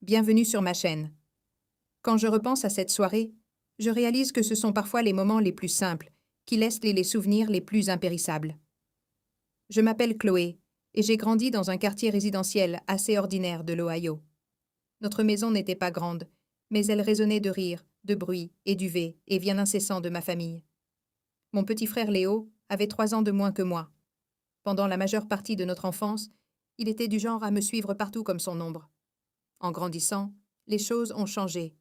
bienvenue sur ma chaîne. Quand je repense à cette soirée, je réalise que ce sont parfois les moments les plus simples qui laissent les souvenirs les plus impérissables. Je m'appelle Chloé et j'ai grandi dans un quartier résidentiel assez ordinaire de l'Ohio. Notre maison n'était pas grande, mais elle résonnait de rires, de bruit et d'UV et bien incessant de ma famille. Mon petit frère Léo avait 3 ans de moins que moi. Pendant la majeure partie de notre enfance, il était du genre à me suivre partout comme son ombre. En grandissant, les choses ont changé.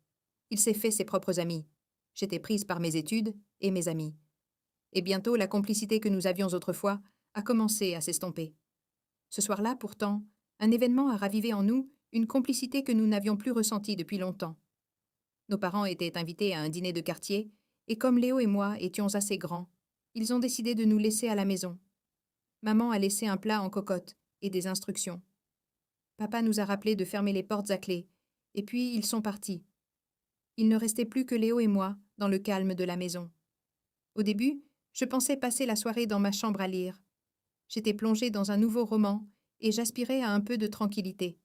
Il s'est fait ses propres amis. J'étais prise par mes études et mes amis. Et bientôt, la complicité que nous avions autrefois a commencé à s'estomper. Ce soir-là, pourtant, un événement a ravivé en nous une complicité que nous n'avions plus ressentie depuis longtemps. Nos parents étaient invités à un dîner de quartier, et comme Léo et moi étions assez grands, ils ont décidé de nous laisser à la maison. Maman a laissé un plat en cocotte et des instructions. Papa nous a rappelé de fermer les portes à clé, et puis ils sont partis. Il ne restait plus que Léo et moi dans le calme de la maison. Au début, je pensais passer la soirée dans ma chambre à lire. J'étais plongée dans un nouveau roman et j'aspirais à un peu de tranquillité.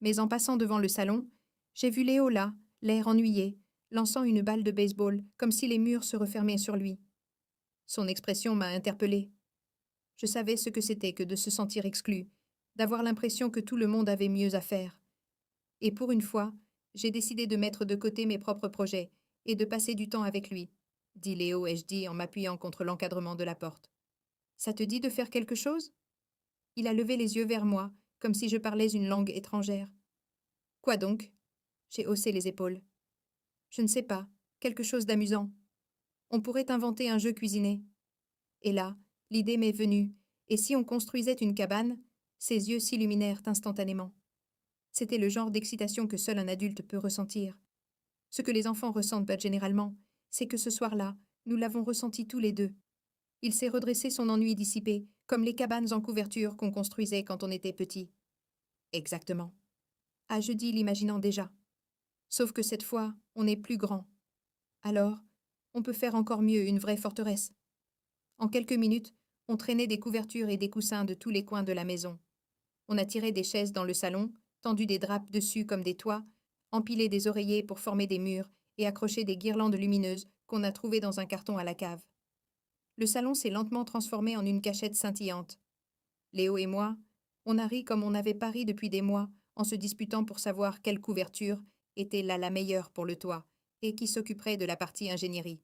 Mais en passant devant le salon, j'ai vu Léo là, l'air ennuyé, lançant une balle de baseball comme si les murs se refermaient sur lui. Son expression m'a interpellée. Je savais ce que c'était que de se sentir exclu, d'avoir l'impression que tout le monde avait mieux à faire. Et pour une fois, j'ai décidé de mettre de côté mes propres projets et de passer du temps avec lui, dit Léo HD en m'appuyant contre l'encadrement de la porte. Ça te dit de faire quelque chose? Il a levé les yeux vers moi, comme si je parlais une langue étrangère. Quoi donc? J'ai haussé les épaules. Je ne sais pas, quelque chose d'amusant. On pourrait inventer un jeu cuisiné. Et là, l'idée m'est venue, et si on construisait une cabane? Ses yeux s'illuminèrent instantanément. C'était le genre d'excitation que seul un adulte peut ressentir. Ce que les enfants ressentent pas généralement, c'est que ce soir-là, nous l'avons ressenti tous les deux. Il s'est redressé son ennui dissipé, comme les cabanes en couverture qu'on construisait quand on était petit. Exactement. Ah, je dis l'imaginant déjà. Sauf que cette fois, on est plus grand. Alors, on peut faire encore mieux une vraie forteresse. En quelques minutes, on traînait des couvertures et des coussins de tous les coins de la maison. On a tiré des chaises dans le salon, tendu des draps dessus comme des toits, empilé des oreillers pour former des murs et accroché des guirlandes lumineuses qu'on a trouvées dans un carton à la cave. Le salon s'est lentement transformé en une cachette scintillante. Léo et moi, on a ri comme on n'avait pas ri depuis des mois, en se disputant pour savoir quelle couverture était la meilleure pour le toit et qui s'occuperait de la partie ingénierie.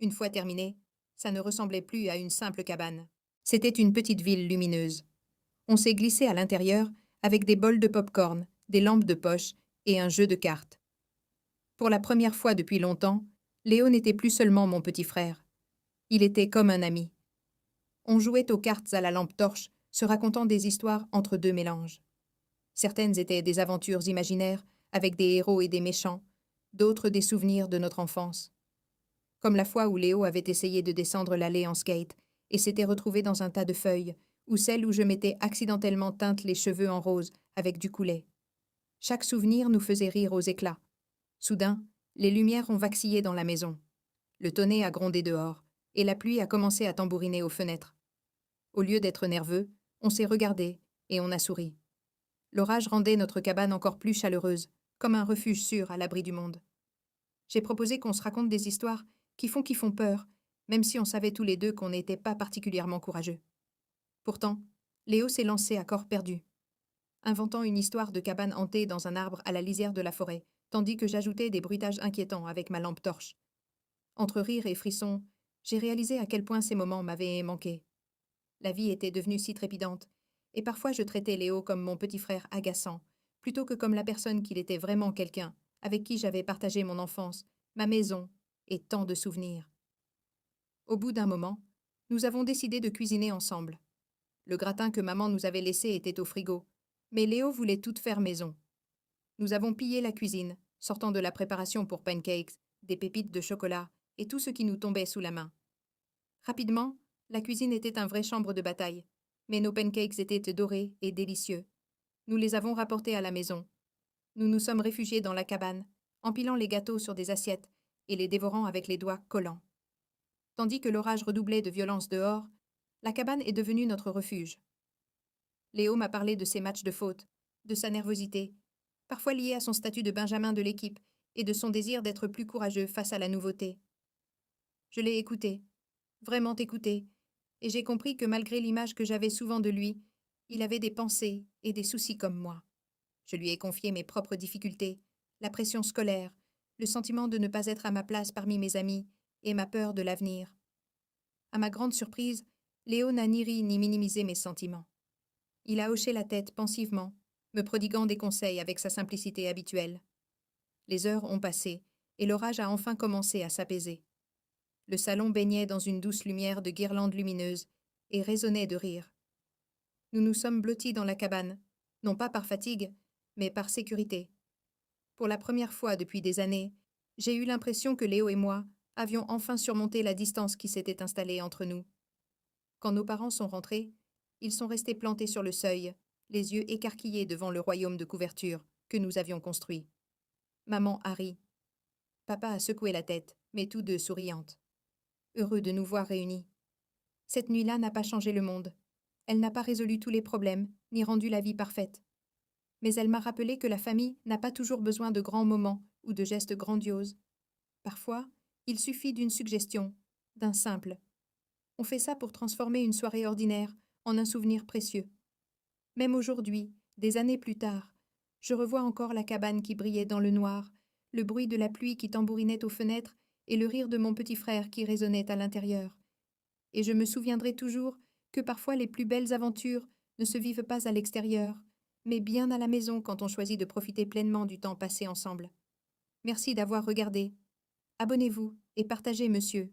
Une fois terminé, ça ne ressemblait plus à une simple cabane. C'était une petite ville lumineuse. On s'est glissé à l'intérieur avec des bols de pop-corn, des lampes de poche et un jeu de cartes. Pour la première fois depuis longtemps, Léo n'était plus seulement mon petit frère. Il était comme un ami. On jouait aux cartes à la lampe torche, se racontant des histoires entre deux mélanges. Certaines étaient des aventures imaginaires, avec des héros et des méchants, d'autres des souvenirs de notre enfance. Comme la fois où Léo avait essayé de descendre l'allée en skate et s'était retrouvé dans un tas de feuilles, ou celle où je m'étais accidentellement teinte les cheveux en rose avec du coulet. Chaque souvenir nous faisait rire aux éclats. Soudain, les lumières ont vacillé dans la maison. Le tonnerre a grondé dehors, et la pluie a commencé à tambouriner aux fenêtres. Au lieu d'être nerveux, on s'est regardé et on a souri. L'orage rendait notre cabane encore plus chaleureuse, comme un refuge sûr à l'abri du monde. J'ai proposé qu'on se raconte des histoires qui font peur, même si on savait tous les deux qu'on n'était pas particulièrement courageux. Pourtant, Léo s'est lancé à corps perdu, inventant une histoire de cabane hantée dans un arbre à la lisière de la forêt, tandis que j'ajoutais des bruitages inquiétants avec ma lampe torche. Entre rire et frissons, j'ai réalisé à quel point ces moments m'avaient manqué. La vie était devenue si trépidante, et parfois je traitais Léo comme mon petit frère agaçant, plutôt que comme la personne qu'il était vraiment quelqu'un, avec qui j'avais partagé mon enfance, ma maison et tant de souvenirs. Au bout d'un moment, nous avons décidé de cuisiner ensemble. Le gratin que maman nous avait laissé était au frigo, mais Léo voulait tout faire maison. Nous avons pillé la cuisine, sortant de la préparation pour pancakes, des pépites de chocolat et tout ce qui nous tombait sous la main. Rapidement, la cuisine était un vrai chambre de bataille, mais nos pancakes étaient dorés et délicieux. Nous les avons rapportés à la maison. Nous nous sommes réfugiés dans la cabane, empilant les gâteaux sur des assiettes et les dévorant avec les doigts collants. Tandis que l'orage redoublait de violence dehors, la cabane est devenue notre refuge. Léo m'a parlé de ses matchs de foot, de sa nervosité, parfois liée à son statut de benjamin de l'équipe et de son désir d'être plus courageux face à la nouveauté. Je l'ai écouté, vraiment écouté, et j'ai compris que malgré l'image que j'avais souvent de lui, il avait des pensées et des soucis comme moi. Je lui ai confié mes propres difficultés, la pression scolaire, le sentiment de ne pas être à ma place parmi mes amis et ma peur de l'avenir. À ma grande surprise, Léo n'a ni ri ni minimisé mes sentiments. Il a hoché la tête pensivement, me prodiguant des conseils avec sa simplicité habituelle. Les heures ont passé, et l'orage a enfin commencé à s'apaiser. Le salon baignait dans une douce lumière de guirlandes lumineuses et résonnait de rire. Nous nous sommes blottis dans la cabane, non pas par fatigue, mais par sécurité. Pour la première fois depuis des années, j'ai eu l'impression que Léo et moi avions enfin surmonté la distance qui s'était installée entre nous. Quand nos parents sont rentrés, ils sont restés plantés sur le seuil, les yeux écarquillés devant le royaume de couverture que nous avions construit. Maman a ri. Papa a secoué la tête, mais tous deux souriantes. Heureux de nous voir réunis. Cette nuit-là n'a pas changé le monde. Elle n'a pas résolu tous les problèmes, ni rendu la vie parfaite. Mais elle m'a rappelé que la famille n'a pas toujours besoin de grands moments ou de gestes grandioses. Parfois, il suffit d'une suggestion, d'un simple. On fait ça pour transformer une soirée ordinaire en un souvenir précieux. Même aujourd'hui, des années plus tard, je revois encore la cabane qui brillait dans le noir, le bruit de la pluie qui tambourinait aux fenêtres et le rire de mon petit frère qui résonnait à l'intérieur. Et je me souviendrai toujours que parfois les plus belles aventures ne se vivent pas à l'extérieur, mais bien à la maison quand on choisit de profiter pleinement du temps passé ensemble. Merci d'avoir regardé. Abonnez-vous et partagez, monsieur.